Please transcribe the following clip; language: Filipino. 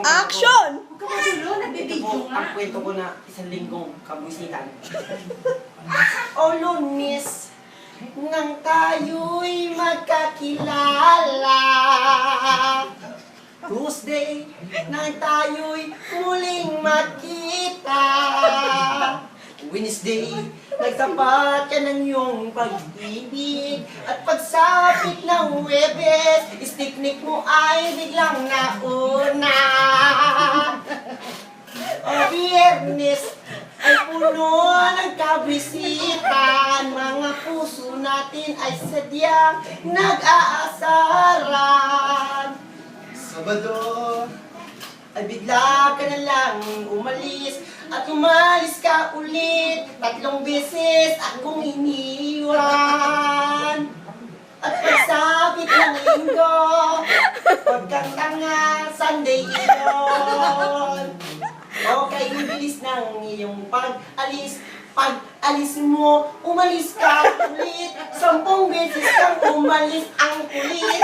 Action! Huwag ka matulo, Ito nagbibidyo po nga. ang kwento ko na isang linggong kabusitan. O Lunes, nang tayo'y magkakilala. Tuesday, nang tayo'y muling magkita. Wednesday, nagtapat ka ng iyong pag-ibig. At pagsapit ng Huwebes, istiknik mo ay biglang nauna. O Biyernes, ay puno ng kabisitan. Mga puso natin ay sadyang nag-aasaran. Sabado, ay bigla ka na lang umalis. At umalis ka ulit, 3 beses akong iniwan. At pagsapit ng linggo, huwag kang tanga, Sunday iyon. Okay, bilis ng iyong pag-alis. Pag-alis mo, umalis ka ulit. 10 beses kang umalis, ang kulit.